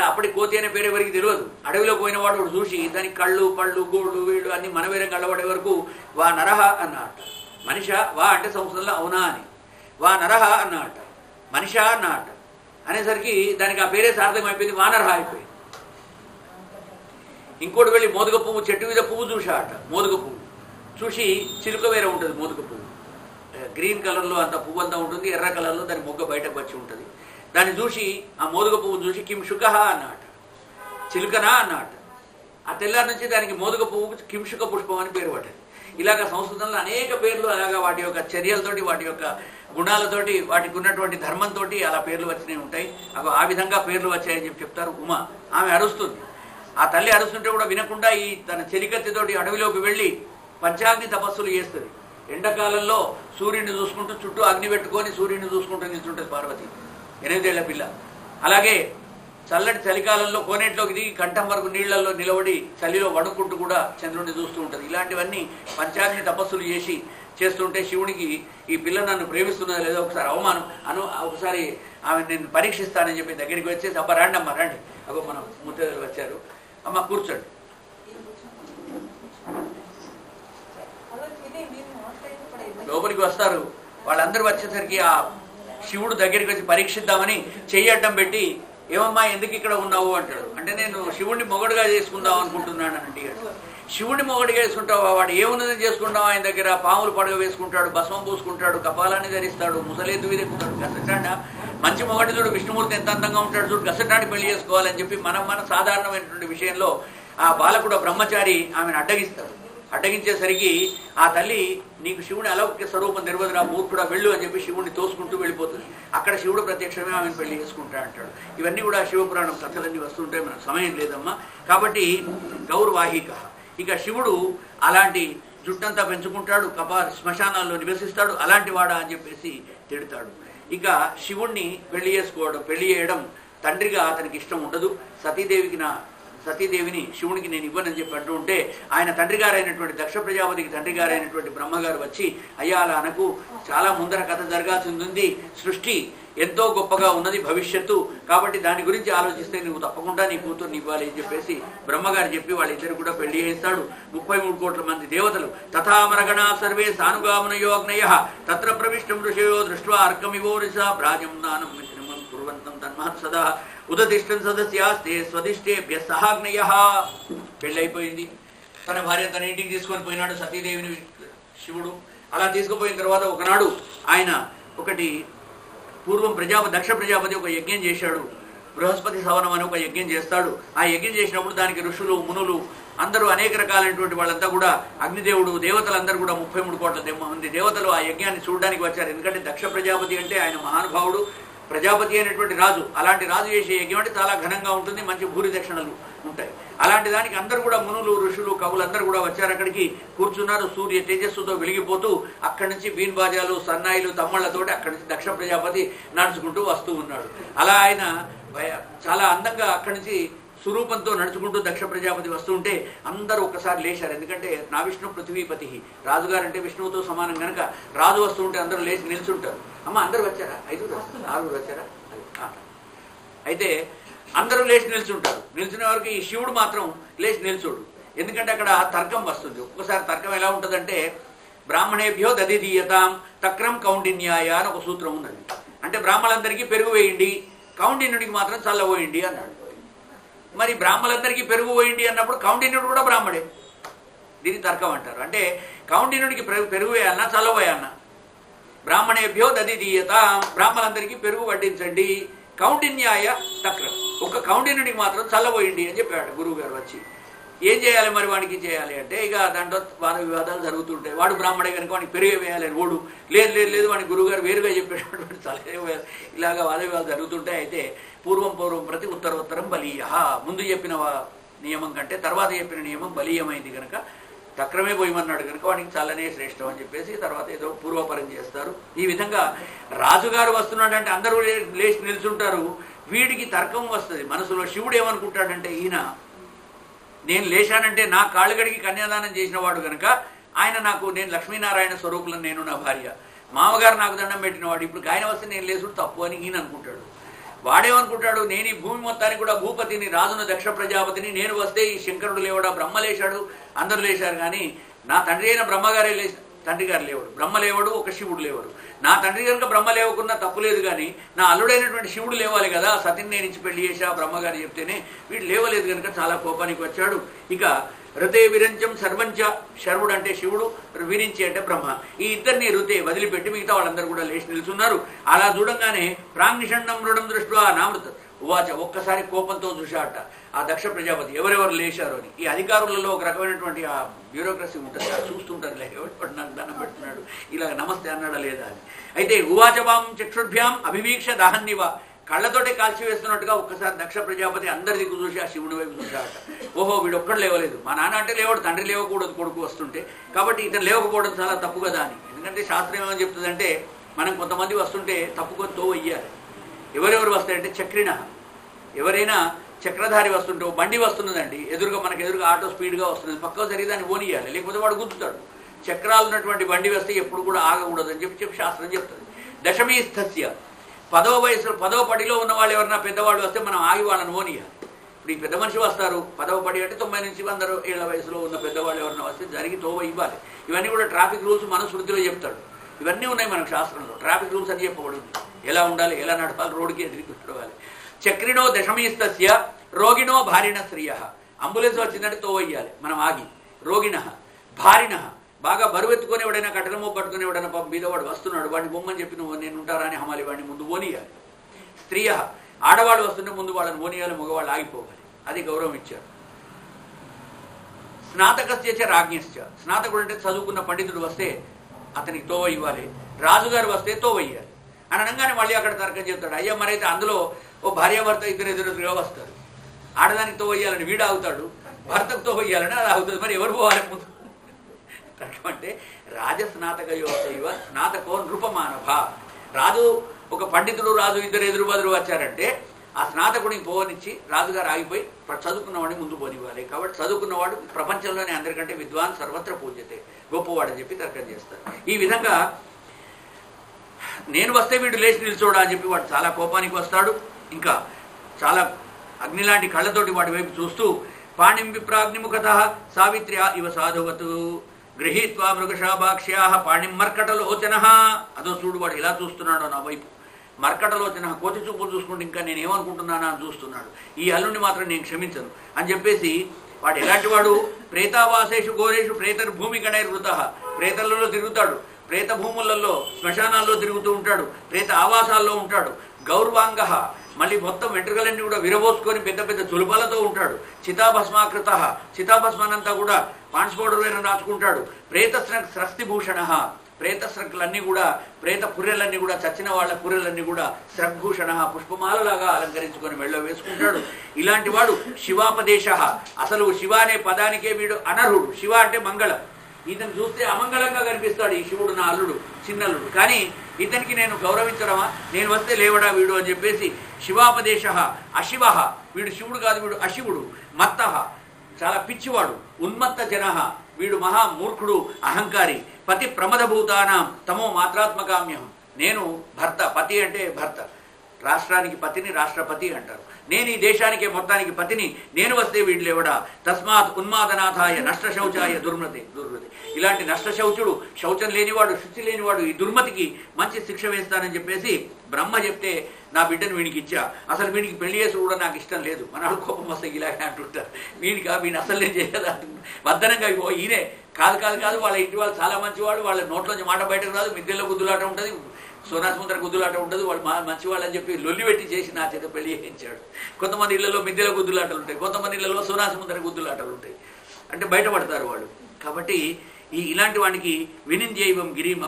అప్పటి కోతి అనే పేరు ఎవరికి తెలియదు. అడవిలో పోయిన వాడు చూసి దానికి కళ్ళు పళ్ళు గోళ్ళు వీళ్ళు అన్ని మనవేరం కళ్ళబడే వరకు వా నరహ అన్నట. మనిష వా అంటే సంస్కృతంలో అవునా అని, వా నరహ అన్నట, మనిష అన్నట అనేసరికి దానికి ఆ పేరే సార్థకం అయిపోయింది, వానరహ అయిపోయింది. ఇంకోటి వెళ్ళి మోదుగ పువ్వు, చెట్టు మీద పువ్వు చూశాట. మోదుగ పువ్వు చూసి చిలుక వేరే ఉంటుంది. మోదుగ పువ్వు గ్రీన్ కలర్లో అంత పువ్వు అంతా ఉంటుంది, ఎర్ర కలర్లో దాని మొగ్గ బయటకు వచ్చి ఉంటుంది. దాన్ని చూసి ఆ మోదుగ పువ్వును చూసి కిం శుకహ అన్నట, చిలుకనా అన్నట. ఆ తెల్లారి నుంచి దానికి మోదుగ పువ్వు కింశుక పుష్పం అని పేరు పట్టింది. ఇలాగ సంస్కృతంలో అనేక పేర్లు అలాగా వాటి యొక్క చర్యలతోటి, వాటి యొక్క గుణాలతోటి, వాటికి ఉన్నటువంటి ధర్మంతో అలా పేర్లు వచ్చినవి ఉంటాయి. ఆ విధంగా పేర్లు వచ్చాయని చెప్పి చెప్తారు. ఉమా ఆమె అరుస్తుంది. ఆ తల్లి అరుస్తుంటే కూడా వినకుండా ఈ తన చెలికత్తితోటి అడవిలోకి వెళ్ళి పంచాగ్ని తపస్సులు చేస్తుంది. ఎండాకాలంలో సూర్యుడిని చూసుకుంటూ చుట్టూ అగ్ని పెట్టుకొని సూర్యుడిని చూసుకుంటూ నిల్చుంటుంది పార్వతి, 8 ఏళ్ల పిల్ల. అలాగే చల్లటి చలికాలంలో కోనేట్లోకి దిగి కంఠం వరకు నీళ్లలో నిలబడి చలిలో వణుకుంటూ కూడా చంద్రుడిని చూస్తూ ఉంటుంది. ఇలాంటివన్నీ పంచాగ్ని తపస్సులు చేస్తుంటే శివుడికి ఈ పిల్ల నన్ను ప్రేమిస్తున్నదా లేదో ఒకసారి ఒకసారి ఆమె నేను పరీక్షిస్తానని చెప్పి దగ్గరికి వచ్చేసి, అబ్బా రండి అమ్మ రండి, అగో మన ముత్తైదులు వచ్చారు, అమ్మ కూర్చోండి. లోపలికి వస్తారు. వాళ్ళందరూ వచ్చేసరికి ఆ శివుడు దగ్గరికి వచ్చి పరీక్షిద్దామని చెయ్యి అడ్డం పెట్టి, ఏమమ్మా ఎందుకు ఇక్కడ ఉన్నావు అంటాడు. అంటే నేను శివుడిని మొగడుగా చేసుకుందాం అనుకుంటున్నాను అని అడిగాడు. శివుడిని మొగడుగా వేసుకుంటావా, వాడు ఏమున్నదని చేసుకుంటావు, ఆయన దగ్గర పాములు పడగ వేసుకుంటాడు, భస్మం పూసుకుంటాడు, కపాలాన్ని ధరిస్తాడు, ముసలేద్దు ఎక్కుతాడు, గసటాండ మంచి మొగటి చూడు, విష్ణుమూర్తి ఎంత అందంగా ఉంటాడు చూడు, గసటాన్ని పెళ్లి చేసుకోవాలని చెప్పి మన సాధారణమైనటువంటి విషయంలో ఆ బాలకుడు బ్రహ్మచారి ఆమెను అడ్డగిస్తాడు. అడ్డగించేసరికి ఆ తల్లి, నీకు శివుని అలౌకిక స్వరూపం తెలియదురా మూర్ఖుడా, వెళ్ళు అని చెప్పి శివుడిని తోసుకుంటూ వెళ్ళిపోతుంది. అక్కడ శివుడు ప్రత్యక్షమే ఆమెను పెళ్లి చేసుకుంటా అంటాడు. ఇవన్నీ కూడా శివపురాణం కథలన్నీ వస్తుంటాయి, మనకు సమయం లేదమ్మా. కాబట్టి గౌర్వాహిక. ఇక శివుడు అలాంటి జుట్టంతా పెంచుకుంటాడు, శ్మశానాల్లో నివసిస్తాడు, అలాంటి వాడా అని చెప్పేసి తిడతాడు. ఇక శివుణ్ణి పెళ్లి చేయడం తండ్రిగా అతనికి ఇష్టం ఉండదు. సతీదేవిని శివునికి నేను ఇవ్వనని చెప్పి అంటూ ఉంటే, ఆయన తండ్రి గారైనటువంటి దక్ష ప్రజాపతికి తండ్రి గారైనటువంటి బ్రహ్మగారు వచ్చి, అయ్యా అలా అనకు, చాలా ముందర కథ జరగాల్సి ఉంది, సృష్టి ఎంతో గొప్పగా ఉన్నది భవిష్యత్తు, కాబట్టి దాని గురించి ఆలోచిస్తే నువ్వు తప్పకుండా నీ కూతుర్ని ఇవ్వాలి అని చెప్పేసి బ్రహ్మగారు చెప్పి వాళ్ళిద్దరు కూడా పెళ్లి చేస్తాడు. 33 కోట్ల మంది దేవతలు తథామరగణ సర్వే సానుగామనయో అగ్నయ తత్ర ప్రవిష్టం ఋషయో దృష్ట్వా అర్కమివోరిస భ్రాజం నానం మిత్రమం కుర్వంతం తన్మహత్ సదా ఉదతిష్టం సదస్యాస్తే స్వదిష్టేభ్య సహాగ్నయ. పెళ్ళైపోయింది. తన భార్య తన ఇంటికి తీసుకొని పోయినాడు సతీదేవిని శివుడు. అలా తీసుకుపోయిన తర్వాత ఒకనాడు ఆయన పూర్వం దక్ష ప్రజాపతి ఒక యజ్ఞం చేశాడు. బృహస్పతి సవనం అని ఒక యజ్ఞం చేస్తాడు. ఆ యజ్ఞం చేసినప్పుడు దానికి ఋషులు మునులు అందరూ అనేక రకాలైనటువంటి వాళ్ళంతా కూడా, అగ్నిదేవుడు, దేవతలందరూ కూడా 33 కోట్ల మంది దేవతలు ఆ యజ్ఞాన్ని చూడడానికి వచ్చారు. ఎందుకంటే దక్ష ప్రజాపతి అంటే ఆయన మహానుభావుడు, ప్రజాపతి అయినటువంటి రాజు. అలాంటి రాజు చేసే యజ్ఞం అంటే చాలా ఘనంగా ఉంటుంది, మంచి భూరి దక్షిణలు ఉంటాయి. అలాంటి దానికి అందరూ కూడా మునులు, ఋషులు, కవులందరూ కూడా వచ్చారు. అక్కడికి కూర్చున్నారు. సూర్య తేజస్సుతో వెలిగిపోతూ అక్కడి నుంచి బీన్ బాజాలు, సన్నాయిలు, తమ్మళ్లతోటి అక్కడి నుంచి దక్ష ప్రజాపతి నడుచుకుంటూ వస్తూ ఉన్నాడు. అలా ఆయన చాలా అందంగా అక్కడి నుంచి స్వరూపంతో నడుచుకుంటూ దక్ష ప్రజాపతి వస్తుంటే అందరూ ఒక్కసారి లేచారు. ఎందుకంటే నా విష్ణు పృథ్వీపతి, రాజుగారు అంటే విష్ణువుతో సమానం కనుక రాజు వస్తుంటే అందరూ లేచి నిల్చుంటారు. అమ్మ అందరూ వచ్చారా? 5 వచ్చారా? అయితే అందరూ లేచి నిల్చుంటారు. నిల్చునే వరకు ఈ శివుడు మాత్రం లేచి నిల్చోడు. ఎందుకంటే అక్కడ తర్కం వస్తుంది. ఒక్కసారి తర్కం ఎలా ఉంటుందంటే బ్రాహ్మణేభ్యో దధిదీయతాం తక్రం కౌండిన్యాయ అని ఒక సూత్రం ఉన్నది. అంటే బ్రాహ్మణులందరికీ పెరుగు వేయండి, కౌండిన్యుడికి మాత్రం చల్లబోయండి అన్నాడు. మరి బ్రాహ్మణులందరికీ పెరుగు పోయండి అన్నప్పుడు కౌండిన్యుడు కూడా బ్రాహ్మడే. దీన్ని తర్కం అంటారు. అంటే కౌండిన్యుడికి పెరుగు వేయాలన్నా చల్లబోయాలన్నా బ్రాహ్మణేభ్యో దధిదీయతాం, బ్రాహ్మణులందరికీ పెరుగు వడ్డించండి, కౌండిన్యాయ తక్రం, ఒక కౌండిన్యుడికి మాత్రం చల్లబోయండి అని చెప్పాడు గురువు గారు వచ్చి. ఏం చేయాలి మరి వాడికి చేయాలి అంటే ఇక దాంట్లో వాద వివాదాలు జరుగుతుంటాయి. వాడు బ్రాహ్మడే కనుక వాడికి పెరిగే వేయాలి అని ఓడు లేదు వాడికి గురువుగారు వేరుగా చెప్పేటటువంటి చల్లే ఇలాగా వాద వివాదాలు జరుగుతుంటాయి. అయితే పూర్వం ప్రతి ఉత్తరం బలీయ, ముందు చెప్పిన నియమం కంటే తర్వాత చెప్పిన నియమం బలీయమైంది కనుక తక్రమే పోయమన్నాడు కనుక వాడికి చల్లనే శ్రేష్టం అని చెప్పేసి తర్వాత ఏదో పూర్వపరం చేస్తారు. ఈ విధంగా రాజుగారు వస్తున్నాడంటే అందరూ లేచి నిల్చుంటారు. వీడికి తర్కం వస్తుంది మనసులో. శివుడు ఏమనుకుంటాడంటే ఈయన నేను లేచానంటే నా కాళ్ళగడికి కన్యాదానం చేసిన వాడు కనుక ఆయన నాకు, నేను లక్ష్మీనారాయణ స్వరూపులను, నేను నా భార్య, మామగారు నాకు దండం పెట్టినవాడు, ఇప్పుడు ఆయన వస్తే నేను లేచుడు తప్పు అని ఈయన అనుకుంటాడు. వాడేమనుకుంటాడు, నేను ఈ భూమి మొత్తానికి కూడా భూపతిని, రాజును దక్ష ప్రజాపతిని, నేను వస్తే ఈ శంకరుడు లేవడా, బ్రహ్మ లేచాడు, అందరూ లేచారు, కానీ నా తండ్రి అయిన బ్రహ్మగారే తండ్రి గారు లేవడు, బ్రహ్మ లేవడు, ఒక శివుడు లేవడు. నా తండ్రి కనుక బ్రహ్మ లేవకున్నా తప్పు లేదు, కానీ నా అల్లుడైనటువంటి శివుడు లేవాలి కదా, సతిని నేను ఇచ్చి పెళ్లి చేశా బ్రహ్మగారు చెప్తేనే, వీడు లేవలేదు కనుక చాలా కోపానికి వచ్చాడు. ఇక ఋతే విరంచం సర్వంచ, శర్వుడు అంటే శివుడు, విరించి అంటే బ్రహ్మ, ఈ ఇద్దరిని ఋతే వదిలిపెట్టి మిగతా వాళ్ళందరూ కూడా లేచి నిల్చున్నారు. అలా చూడంగానే ప్రాంగిషణం మృడం దృష్ట్యా నామృత ఉవాచ, ఒక్కసారి కోపంతో చూశాట ఆ దక్ష ప్రజాపతి ఎవరెవరు లేచారు అని. ఈ అధికారులలో ఒక రకమైనటువంటి ఆ బ్యూరోక్రసీ ఉంటుంది, చూస్తుంటారు, ఎవరు నాకు దండం పెడుతున్నాడు, ఇలాగ నమస్తే అన్నాడా లేదా అని. అయితే ఉవాచవాం చక్షుర్భ్యాం అభివీక్ష దాహన్నివ, కళ్ళతోటే కాల్చివేస్తున్నట్టుగా ఒక్కసారి దక్ష ప్రజాపతి అందరి దిక్కు చూసి ఆ శివుని వైపు చూశాట. ఓహో వీడు ఒక్కడు లేవలేదు, మా నాన్న అంటే లేవాడు, తండ్రి లేవకూడదు కొడుకు వస్తుంటే, కాబట్టి ఇతను లేవకపోవడం చాలా తప్పు కదా అని. ఎందుకంటే శాస్త్రం ఏమని చెప్తుందంటే మనం కొంతమంది వస్తుంటే తప్పుకొని తో వెయ్యాలి. ఎవరెవరు వస్తాయంటే చక్రిణ, ఎవరైనా చక్రధారి వస్తుంటే బండి వస్తున్నదండి, మనకు ఎదురుగా ఆటో స్పీడ్గా వస్తున్నది, పక్కకు సరిగి దాన్ని ఓనియాలి, లేకపోతే వాడు గుద్దుతాడు. చక్రాలు ఉన్నటువంటి బండి వస్తే ఎప్పుడు కూడా ఆగకూడదు అని చెప్పి శాస్త్రం చెప్తుంది. దశమీ స్థస్య, 10వ వయసులో 10వ పడిలో ఉన్న వాళ్ళు ఎవరన్నా పెద్దవాళ్ళు వస్తే మనం ఆగి వాళ్ళని ఓనియాలి. ఇప్పుడు ఈ పెద్ద మనిషి వస్తారు 10వ పడి అంటే 90 నుంచి 100 ఏళ్ల వయసులో ఉన్న పెద్దవాళ్ళు ఎవరన్నా వస్తే జరిగి తోవ ఇవ్వాలి. ఇవన్నీ కూడా ట్రాఫిక్ రూల్స్ మనుస్మృతిలో చెప్తాడు. ఇవన్నీ ఉన్నాయి మనకు శాస్త్రంలో, ట్రాఫిక్ రూల్స్ అని చెప్పబడింది, ఎలా ఉండాలి, ఎలా నడపాలి, రోడ్డుకి ఎదిరికి నడవాలి. చక్రిణో దశమీస్తస్య రోగిణో భారిణ స్త్రీయ, అంబులెన్స్ వచ్చిందంటే తోవయ్యాలి మనం ఆగి. రోగిణ భారిణ, బాగా బరువెత్తుకొని ఎవడైనా కట్టెలమో పట్టుకుని ఎవడైనా బీదవాడు వస్తున్నాడు, వాడిని బొమ్మని చెప్పి నువ్వు నేను ఉంటారా అని హమాలి వాడిని ముందు ఓనియాలి. స్త్రీయ, ఆడవాళ్ళు వస్తుంటే ముందు వాళ్ళని ఓనియాలి, మగవాళ్ళు ఆగిపోవాలి, అది గౌరవం ఇచ్చారు. స్నాతకస్య రాజ్ఞశ్చ, స్నాతకుడు అంటే చదువుకున్న పండితుడు వస్తే అతనికి తోవ ఇవ్వాలి, రాజుగారు వస్తే తోవ ఇవ్వాలి అని అనగానే మళ్ళీ అక్కడ తర్కం చెప్తాడు. అయ్యా మరైతే అందులో ఓ భార్యాభర్త ఇద్దరు ఎదురుగా వస్తారు, ఆడదానికి తోవ ఇవ్వాలని వీడు ఆగుతాడు, భర్తకు తోవ ఇవ్వాలని అది ఆగుతుంది, మరి ఎవరు పోవాలి ముందు? తర్కం అంటే రాజస్నాతకయో స్నాతకో నృపమానభ, రాజు ఒక పండితుడు రాజు ఇద్దరు ఎదురు బదురు వచ్చారంటే ఆ స్నాతకుడిని పోవనిచ్చి రాజుగారు ఆగిపోయి చదువుకున్నవాడిని ముందు పోనివ్వాలి. కాబట్టి చదువుకున్నవాడు ప్రపంచంలోనే అందరికంటే విద్వాన్ సర్వత్ర పూజ్యతే, గొప్పవాడని చెప్పి తర్కం చేస్తారు. ఈ విధంగా నేను వస్తే వీడు లేచి నిల్చోడా అని చెప్పి వాడు చాలా కోపానికి వస్తాడు. ఇంకా చాలా అగ్నిలాంటి కళ్ళతోటి వాడి వైపు చూస్తూ పాణిం విప్రాగ్నిముఖత సావిత్ర్యా ఇవ సాధువతు గృహీత్వా మృగశాభాక్ష్యా పాణిం మర్కటలోచన, అదో చూడు వాడు ఇలా చూస్తున్నాడు నా వైపు, మర్కటలోచన, కోతి చూపులు చూసుకుంటే ఇంకా నేను ఏమనుకుంటున్నానా అని చూస్తున్నాడు, ఈ అల్లుడిని మాత్రం నేను క్షమించను అని చెప్పేసి వాడు ఎలాంటి వాడు, ప్రేతావాసేషు ఘోరేషు ప్రేతర్భూమి గణైర్వృత, ప్రేతలలో తిరుగుతాడు, ప్రేత భూములలో శ్మశానాల్లో తిరుగుతూ ఉంటాడు, ప్రేత ఆవాసాల్లో ఉంటాడు. గౌర్వాంగ, మళ్ళీ మొత్తం వెంట్రుకలన్నీ కూడా విరబోసుకొని పెద్ద పెద్ద చులుపలతో ఉంటాడు. చితాభస్మాకృత, చితాభస్మానంతా కూడా పాన్స్ పౌడర్ వేరే రాచుకుంటాడు. ప్రేత స్రస్తిభూషణ, ప్రేత స్రక్కులన్నీ కూడా, ప్రేత పుర్రెలన్నీ కూడా, చచ్చిన వాళ్ళ పుర్రెలన్నీ కూడా స్రగ్భూషణ, పుష్పమాలలాగా అలంకరించుకొని మెళ్ళ వేసుకుంటాడు. ఇలాంటి వాడు శివాపదేశ, అసలు శివ అనే పదానికే వీడు అనర్హుడు. శివ అంటే మంగళం, ఇతను చూస్తే అమంగళంగా కనిపిస్తాడు ఈ శివుడు, నా అల్లుడు చిన్నల్లుడు, కానీ ఇతనికి నేను గౌరవించడమా, నేను వస్తే లేవడా వీడు అని చెప్పేసి శివాపదేశ అశివ, వీడు శివుడు కాదు, వీడు అశివుడు. మత్తః చాలా పిచ్చివాడు. ఉన్మత్త జనః వీడు మహామూర్ఖుడు, అహంకారి. పతి ప్రమదభూతానాం తమో మాత్రాత్మకామ్యహం. నేను భర్త, పతి అంటే భర్త, రాష్ట్రానికి పతిని రాష్ట్రపతి అంటారు. నేను ఈ దేశానికి మొత్తానికి పతిని, నేను వస్తే వీడు లేవడా. తస్మాత్ ఉన్మాదనాథాయ నష్ట శౌచాయ దుర్మతి. ఇలాంటి నష్ట శౌచుడు, శౌచం లేనివాడు, శుచి లేనివాడు ఈ దుర్మతికి మంచి శిక్ష వేస్తానని చెప్పేసి బ్రహ్మ చెప్తే నా బిడ్డను వీడికి ఇచ్చా. అసలు వీడికి పెళ్లి చేసి కూడా నాకు ఇష్టం లేదు. మనకు కోపం వస్తే ఇలాగే అంటుంటారు. వీడిని అసలు నేను చేయదు వద్దనంగా ఈయనే కాదు కాదు కాదు వాళ్ళ ఇంటి వాళ్ళు చాలా మంచివాడు, వాళ్ళ నోట్లోంచి మాట బయటకు రాదు, మిద్దెల్లో గుద్దులాట ఉంటుంది, సోనాసుముద్ర గుద్దులాట ఉండదు, వాళ్ళు మంచివాళ్ళు అని చెప్పి లొల్లి పెట్టి చేసి నా చేత పెళ్లి చేయించాడు. కొంతమంది ఇళ్లలో మిద్దెల గుద్దులాటలు ఉంటాయి, కొంతమంది ఇళ్లలో సోనాసుముద్ర గుద్దులాటలు ఉంటాయి. అంటే బయటపడతారు వాళ్ళు. కాబట్టి ఇలాంటి వానికి వినింజైవం గిరిం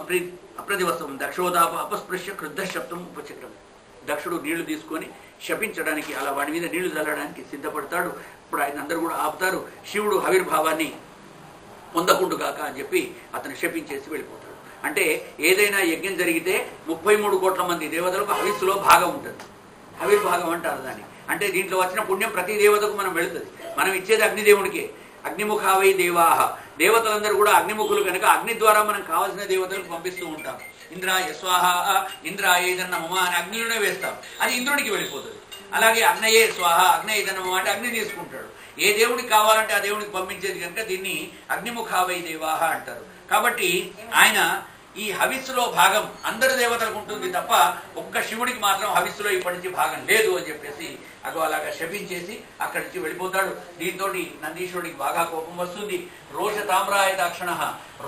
అప్రతివసం దక్షోదాప అపస్పృశ్య క్రుద్ధ శబ్దం ఉపచక్రం. దక్షుడు నీళ్లు తీసుకొని శపించడానికి, అలా వాడి మీద నీళ్లు చల్లడానికి సిద్ధపడతాడు. ఇప్పుడు ఆయన అందరూ కూడా ఆపుతారు. శివుడు ఆవిర్భావాన్ని పొందకుండుగాక అని చెప్పి అతను శపించేసి వెళ్ళిపోతాడు. అంటే ఏదైనా యజ్ఞం జరిగితే 33 కోట్ల మంది దేవతలకు హవిస్సులో భాగం ఉంటుంది. ఆవిర్భాగం అంటారు దాన్ని. అంటే దీంట్లో వచ్చిన పుణ్యం ప్రతి దేవతకు మనం వెళుతుంది. మనం ఇచ్చేది అగ్నిదేవుడికే. అగ్నిముఖావై దేవాహ, దేవతలందరూ కూడా అగ్నిముఖులు కనుక అగ్ని ద్వారా మనం కావాల్సిన దేవతలకు పంపిస్తూ ఉంటాం. ఇంద్రాయ స్వాహ, ఇంద్రాయేదన్న మమ అని అగ్నిలోనే వేస్తాం, అది ఇంద్రుడికి వెళ్ళిపోతుంది. అలాగే అగ్నయే స్వాహ, అగ్నయేదన్న మమ అంటే అగ్ని తీసుకుంటాడు. ఏ దేవుడికి కావాలంటే ఆ దేవుడికి పంపించేది కనుక దీన్ని అగ్నిముఖావై దేవాహ అంటారు. కాబట్టి ఆయన ఈ హవిస్సులో భాగం అందరి దేవతలకు ఉంటుంది తప్ప ఒక్క శివుడికి మాత్రం హవిస్సులో ఇప్పటి నుంచి భాగం లేదు అని చెప్పేసి అలాగా శపించేసి అక్కడి నుంచి వెళ్ళిపోతాడు. దీంతో నందీశ్వరుడికి బాగా కోపం వస్తుంది. రోష తామ్రాయ దాక్షణ,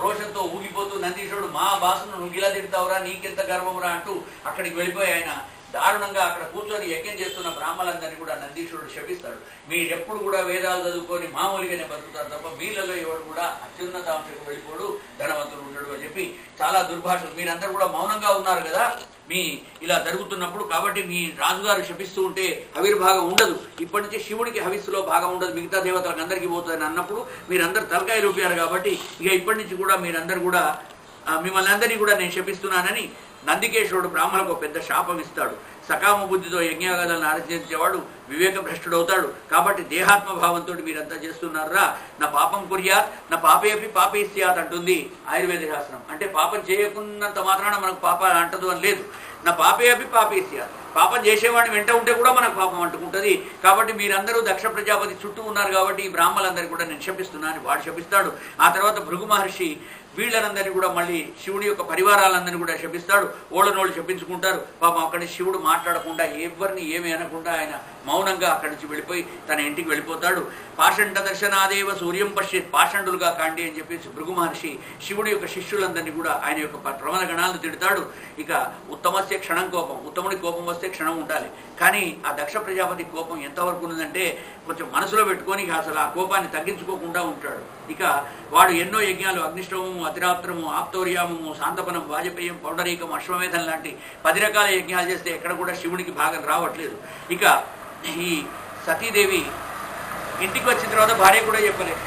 రోషంతో ఊగిపోతూ నందీశ్వరుడు మా బాసును నువ్వు ఇలా తిడతావురా, నీకెంత గర్వమురా అంటూ అక్కడికి వెళ్ళిపోయి ఆయన దారుణంగా అక్కడ కూర్చొని యజ్ఞం చేస్తున్న బ్రాహ్మణులందరినీ కూడా నందీశ్వరుడు శపిస్తాడు. మీరెప్పుడు కూడా వేదాలు చదువుకొని మామూలుగానే బతుకుతారు తప్ప మీలలో ఎవరు కూడా అత్యున్నతాంశకు వెళ్ళిపోడు, ధనవంతుడు ఉండడు అని చెప్పి చాలా దుర్భాషలు. మీరందరూ కూడా మౌనంగా ఉన్నారు కదా మీ ఇలా జరుగుతున్నప్పుడు, కాబట్టి మీ రాజుగారు శపిస్తూ ఉంటే ఆవిర్భాగం ఉండదు. ఇప్పటి నుంచి శివుడికి హవిస్సులో భాగం ఉండదు, మిగతా దేవతలకు అందరికీ పోతుందని అన్నప్పుడు మీరందరూ తలకాయ రూపారు. కాబట్టి ఇక ఇప్పటి నుంచి కూడా మీరందరూ కూడా మిమ్మల్ని అందరినీ కూడా నేను శపిస్తున్నానని నందికేశ్వరుడు బ్రాహ్మణులకు పెద్ద శాపం ఇస్తాడు. సకామ బుద్ధితో యజ్ఞాగాలను ఆచరించేవాడు వివేక భ్రష్టుడవుతాడు. కాబట్టి దేహాత్మభావంతో మీరంతా చేస్తున్నారా, నా పాపం కుర్యాత్ నా పాపేపి పాపే స్యాత్ అంటుంది ఆయుర్వేద శాస్త్రం. అంటే పాపం చేయకున్నంత మాత్రాన మనకు పాప అంటదు అని లేదు. నా పాపే అపి పాపే స్యాత్, పాపం చేసేవాడిని వెంట ఉంటే కూడా మనకు పాపం అంటుకుంటుంది. కాబట్టి మీరందరూ దక్ష ప్రజాపతి చుట్టూ ఉన్నారు కాబట్టి ఈ బ్రాహ్మణులందరికీ కూడా నేను శపిస్తున్నాను వాడు శపిస్తాడు. ఆ తర్వాత భృగు మహర్షి వీళ్ళనందరినీ కూడా మళ్ళీ శివుడి యొక్క పరివారాలందరినీ కూడా శపిస్తాడు. ఓళ్ళనోళ్ళు శపించుకుంటారు. పాపం అక్కడి శివుడు మాట్లాడకుండా ఎవరిని ఏమీ అనకుండా ఆయన మౌనంగా అక్కడి నుంచి వెళ్ళిపోయి తన ఇంటికి వెళ్ళిపోతాడు. పాషండ దర్శనాదేవ సూర్యం పశ్చిత్, పాషండులుగా కాండి అని చెప్పేసి భృగు మహర్షి శివుడి యొక్క శిష్యులందరినీ కూడా ఆయన యొక్క ప్రమద గణాలను తిడతాడు. ఇక ఉత్తమస్య క్షణం కోపం, ఉత్తముడి కోపం వస్తే క్షణం ఉండాలి. కానీ ఆ దక్ష ప్రజాపతి కోపం ఎంతవరకు ఉన్నదంటే కొంచెం మనసులో పెట్టుకొని అసలు ఆ కోపాన్ని తగ్గించుకోకుండా ఉంటాడు. ఇక వాడు ఎన్నో యజ్ఞాలు, అగ్నిష్టవము, అతిరాత్రము, ఆప్తౌర్యామము, శాంతపనం, వాజపేయం, పౌండరీకం, అశ్వమేధం లాంటి 10 రకాల యజ్ఞాలు చేస్తే ఎక్కడ కూడా శివుడికి భాగం రావట్లేదు. ఇక ఈ సతీదేవి ఇంటికి వచ్చిన తర్వాత భార్య కూడా చెప్పలేదు.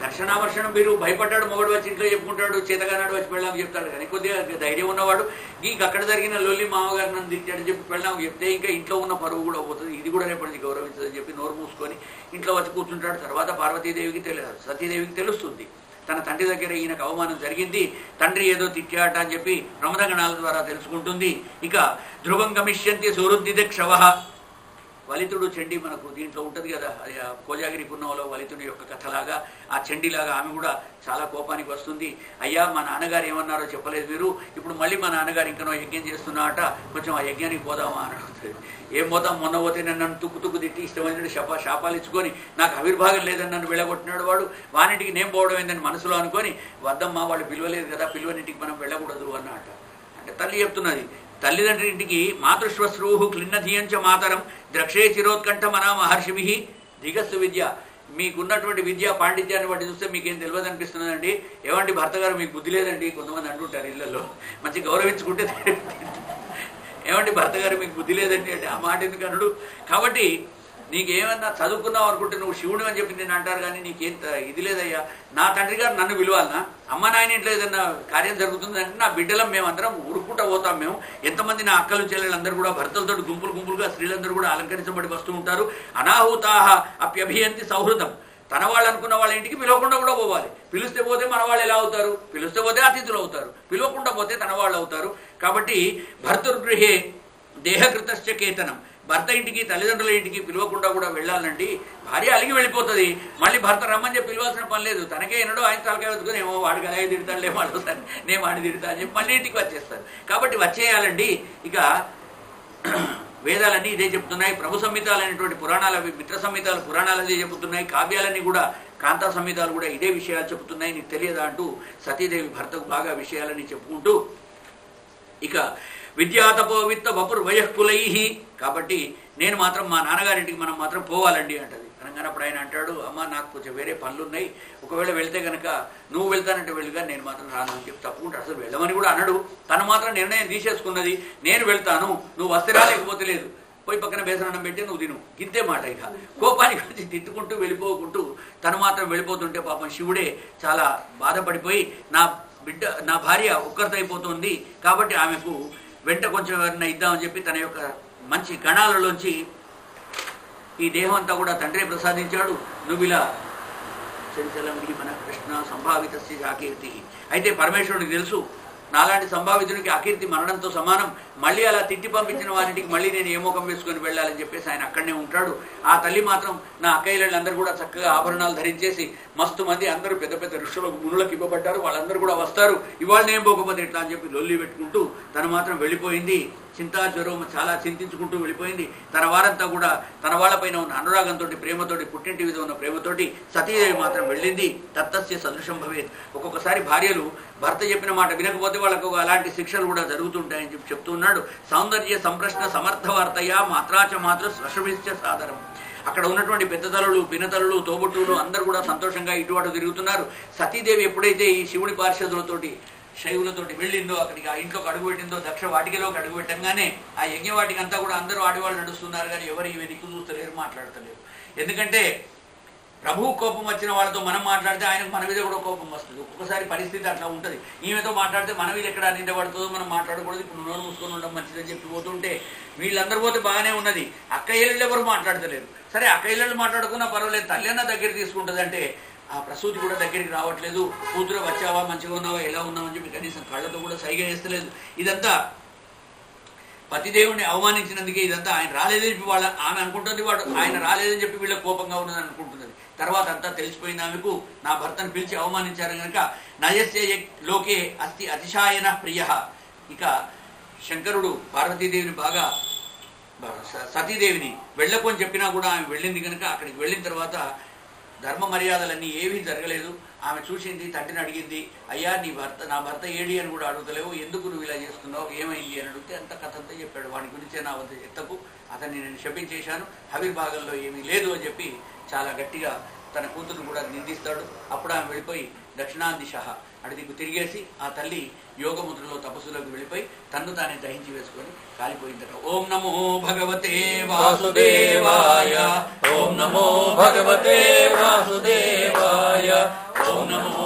దర్శనావర్షణం మీరు భయపడ్డాడు, మొగడు వచ్చి ఇంట్లో చెప్పుకుంటాడు, చేతగానాడు వచ్చి పెళ్ళాము చెప్తాడు. కానీ కొద్దిగా ధైర్యం ఉన్నవాడు ఇంక అక్కడ జరిగిన లొల్లి మామగారు నన్ను తిట్టాడని చెప్పి పెళ్ళాము చెప్తే ఇంకా ఇంట్లో ఉన్న పరువు కూడా పోతుంది, ఇది కూడా రేపటి నుంచి గౌరవించదని చెప్పి నోరు మూసుకొని ఇంట్లో వచ్చి కూర్చుంటాడు. తర్వాత పార్వతీదేవికి సతీదేవికి తెలుస్తుంది తన తండ్రి దగ్గర ఈయనకు అవమానం జరిగింది, తండ్రి ఏదో తిట్టాట అని చెప్పి ప్రమదగణాల ద్వారా తెలుసుకుంటుంది. ఇక ధ్రువం గమిష్యంతి సూరుద్దిదే క్షవః, వలితుడు చండి మనకు దీంట్లో ఉంటుంది కదా, అది కోజాగిరి పున్నవలో వలితుడి యొక్క కథలాగా ఆ చండిలాగా ఆమె కూడా చాలా కోపానికి వస్తుంది. అయ్యా మా నాన్నగారు ఏమన్నారో చెప్పలేదు మీరు, ఇప్పుడు మళ్ళీ మా నాన్నగారు ఇంకనో యజ్ఞం చేస్తున్నాట, కొంచెం ఆ యజ్ఞానికి పోదామా అని అడుగుతుంది. ఏం పోతాం, మొన్న పోతే నన్ను తుక్కు తిట్టి ఇష్టమైనట్టు శాపాలు ఇచ్చుకొని నాకు ఆవిర్భాగం లేదని నన్ను వెళ్ళగొట్టినాడు వాడు, వానింటికి నేను పోవడం ఏందని మనసులో అనుకొని వద్దమ్మా వాళ్ళు పిలవలేదు కదా, పిలువనింటికి మనం వెళ్ళకూడదు అన్నమాట. అంటే తల్లి చెప్తున్నది, తల్లిదండ్రి ఇంటికి మాతృశ్వశ్రూహు క్లిన్నధీయంచ మాతరం ద్రక్షే చిరోత్కంఠ మనా మహర్షిభి దిగస్సు విద్య. మీకున్నటువంటి విద్యా పాండిత్యాన్ని బట్టి చూస్తే మీకేం తెలియదు అనిపిస్తున్నదండి. ఏమంటే భర్త గారు మీకు బుద్ధి లేదండి, కొంతమంది అంటుంటారు ఇళ్లలో, మంచి గౌరవించుకుంటే ఏమంటే భర్త గారు మీకు బుద్ధి లేదండి అంటే ఆ మాట ఎందుకు అనడు. కాబట్టి నీకేమన్నా చదువుకున్నావు అనుకుంటే నువ్వు శివుడు అని చెప్పి నేను అంటారు, కానీ నీకేం ఇది లేదయ్యా. నా తండ్రి గారు నన్ను విలువాలనా, అమ్మ నాయన ఇంట్లో ఏదన్నా కార్యం జరుగుతుంది అంటే నా బిడ్డలం మేమందరం ఊరుకుంటా పోతాం. మేము ఎంతమంది నా అక్కలు చెల్లెళ్ళందరూ కూడా భర్తలతో గుంపులుగా స్త్రీలందరూ కూడా అలంకరించబడి వస్తూ ఉంటారు. అనాహూతాహ అప్యభియంతి సౌహృదం. తన వాళ్ళు అనుకున్న వాళ్ళ ఇంటికి పిలవకుండా కూడా పోవాలి. పిలిస్తే పోతే మన వాళ్ళు ఎలా అవుతారు, పిలిస్తే పోతే అతిథులు అవుతారు, పిలవకుండా పోతే తన వాళ్ళు అవుతారు. కాబట్టి భర్తృగృహే దేహకృతశ్చ కేతనం. భర్త ఇంటికి తల్లిదండ్రుల ఇంటికి పిలవకుండా కూడా వెళ్ళాలండి. భార్య అలిగి వెళ్ళిపోతుంది, మళ్ళీ భర్త రమ్మని చెప్పి పిలవాల్సిన పని లేదు. తనకే ఎన్నడో ఆయన తలకాయ వెతుకుని ఏమో వాడికి అలాగే తిడతాను, లేమాడుతాను, నేను వాడిని తిడతా అని చెప్పి మళ్ళీ ఇంటికి వచ్చేస్తారు. కాబట్టి వచ్చేయాలండి. ఇక వేదాలన్నీ ఇదే చెప్తున్నాయి. ప్రభు సంహితాలు అనేటువంటి పురాణాలు, మిత్ర సంహితాలు పురాణాలు అదే చెబుతున్నాయి. కావ్యాలన్నీ కూడా, కాంతా సంహితాలు కూడా ఇదే విషయాలు చెబుతున్నాయి. నీకు తెలియదా అంటూ సతీదేవి భర్తకు బాగా విషయాలని చెప్పుకుంటూ, ఇక విద్యాతపో విత్త వపుర్ వయఃకులై. కాబట్టి నేను మాత్రం మా నాన్నగారింటికి మనం మాత్రం పోవాలండి అంటది. అనగానప్పుడు ఆయన అంటాడు, అమ్మ నాకు కొంచెం వేరే పనులు ఉన్నాయి, ఒకవేళ వెళ్తే కనుక నువ్వు వెళ్తానంటే వెళ్ళుగా, నేను మాత్రం రాను అని చెప్పి తప్పుకుంటాడు. అసలు వెళ్ళమని కూడా అనడు. తను మాత్రం నిర్ణయం తీసేసుకున్నది, నేను వెళ్తాను, నువ్వు వస్తే రాలేకపోతే లేదు, పోయి పక్కన బేసనం పెట్టి నువ్వు తిను, గింతే మాట. ఇక కోపానికి వచ్చి తిట్టుకుంటూ వెళ్ళిపోకుంటూ తను మాత్రం వెళ్ళిపోతుంటే పాపం శివుడే చాలా బాధపడిపోయి, నా భార్య ఒక్కరితైపోతుంది కాబట్టి ఆమెకు వెంట కొంచెం ఎవరైనా ఇద్దామని చెప్పి తన యొక్క మంచి గణాలలోంచి ఈ దేహం అంతా కూడా తండ్రి ప్రసాదించాడు. నువ్వు ఇలా చంచలం మన కృష్ణ సంభావితస్య అకీర్తి. అయితే పరమేశ్వరుడికి తెలుసు, నాలాంటి సంభావితునికి అకీర్తి మరణంతో సమానం. మళ్ళీ అలా తిట్టి పంపించిన వారింటికి మళ్ళీ నేను ఏ ముఖం వేసుకొని వెళ్ళాలని చెప్పేసి ఆయన అక్కడనే ఉంటాడు. ఆ తల్లి మాత్రం నా అక్కయ్యలందరూ కూడా చక్కగా ఆభరణాలు ధరించేసి మస్తు మంది అందరూ పెద్ద పెద్ద ఋషులకు మునులకు ఇవ్వబడ్డారు, వాళ్ళందరూ కూడా వస్తారు, ఇవాళ నేను పోకపోతే ఎట్లా అని చెప్పి లొల్లి పెట్టుకుంటూ తను మాత్రం వెళ్ళిపోయింది. చింతా జ్వరం చాలా చింతించుకుంటూ వెళ్ళిపోయింది. తన వారంతా కూడా తన వాళ్ళపైన ఉన్న అనురాగంతో, ప్రేమతోటి, పుట్టింటి మీద ఉన్న ప్రేమతోటి సతీదేవి మాత్రం వెళ్ళింది. తత్తస్య సదృశం భవేత్. ఒక్కొక్కసారి భార్యలు భర్త చెప్పిన మాట వినకపోతే వాళ్ళకు అలాంటి శిక్షలు కూడా జరుగుతుంటాయని చెప్పి చెప్తున్నాడు. సౌందర్య సంప్రశ్న సమర్థవార్తయా మాత్రాచ మాత్ర స్వశమిశ్చ సాదరం. అక్కడ ఉన్నటువంటి పెద్ద తలలు, పినతలలు, తోబుట్టులు అందరూ కూడా సంతోషంగా ఇటువాటు తిరుగుతున్నారు. సతీదేవి ఎప్పుడైతే ఈ శివుడి పార్షదులతోటి శైవులతోటి వెళ్ళిందో, అక్కడికి ఆ ఇంట్లోకి అడుగుపెట్టిందో, దక్ష వాటికలోకి అడుగుపెట్టంగానే ఆ యజ్ఞవాటికి అంతా కూడా అందరూ ఆడవాళ్ళు నడుస్తున్నారు, కానీ ఎవరు ఇవి దిక్కు చూస్తలేరు, మాట్లాడతలేరు. ఎందుకంటే ప్రభువు కోపం వచ్చిన వాళ్ళతో మనం మాట్లాడితే ఆయనకు మన మీద కూడా కోపం వస్తుంది. ఒక్కొక్కసారి పరిస్థితి అట్లా ఉంటుంది. ఈమెతో మాట్లాడితే మన మీద ఎక్కడ నిందపడుతుందో మనం మాట్లాడకూడదు, ఇప్పుడు నోరు మూసుకొని ఉండడం మంచిదని చెప్పి పోతుంటే వీళ్ళందరూ పోతే బాగానే ఉన్నది. అక్కయ్యలు ఎవరు మాట్లాడతలేరు. సరే అక్కయ్యలు మాట్లాడుకున్నా పర్వాలేదు, తల్లి అన్న దగ్గర తీసుకుంటుంది అంటే ఆ ప్రసూతి కూడా దగ్గరికి రావట్లేదు. కూతురు వచ్చావా, మంచిగా ఉన్నావా, ఎలా ఉన్నావని చెప్పి కనీసం కళ్ళతో కూడా సైగా వేస్తలేదు. ఇదంతా పతిదేవుని అవమానించినందుకే ఇదంతా. ఆయన రాలేదని చెప్పి ఆమె అనుకుంటుంది, వాడు ఆయన రాలేదని చెప్పి వీళ్ళ కోపంగా ఉన్నదని అనుకుంటున్నది. తర్వాత అంతా తెలిసిపోయింది ఆమెకు, నా భర్తను పిలిచి అవమానించారు కనుక నయస్య లోకే అస్తి అతిశాయన ప్రియ. ఇక శంకరుడు పార్వతీదేవిని బాగా, సతీదేవిని వెళ్ళకొని చెప్పినా కూడా ఆమె వెళ్ళింది కనుక అక్కడికి వెళ్ళిన తర్వాత ధర్మ మర్యాదలన్నీ ఏవీ జరగలేదు. ఆమె చూసింది, తండ్రిని అడిగింది, అయ్యా నా భర్త ఏడి అని కూడా అడుగుతలేవు, ఎందుకు నువ్వు ఇలా చేస్తున్నావు, ఏమైంది అని అడిగితే అంత కథ అంతా చెప్పాడు. వాడి గురించే నా వద్ద ఎత్తకు, అతన్ని నేను శపించేశాను, హవిర్భాగంలో ఏమీ లేదు అని చెప్పి చాలా గట్టిగా తన కూతురు కూడా నిందిస్తాడు. అప్పుడు ఆమె వెళ్ళిపోయి దక్షిణాన్ దిశ అడిదికు తిరిగేసి ఆ తల్లి యోగముద్రలో తపస్సులోకి వెళ్ళిపోయి తన్ను తానే దహించి వేసుకొని కాలిపోయిందట. ఓం నమో భగవతే వాసుదేవాయ, ఓం నమో భగవతే వాసుదేవాయ, ఓం నమో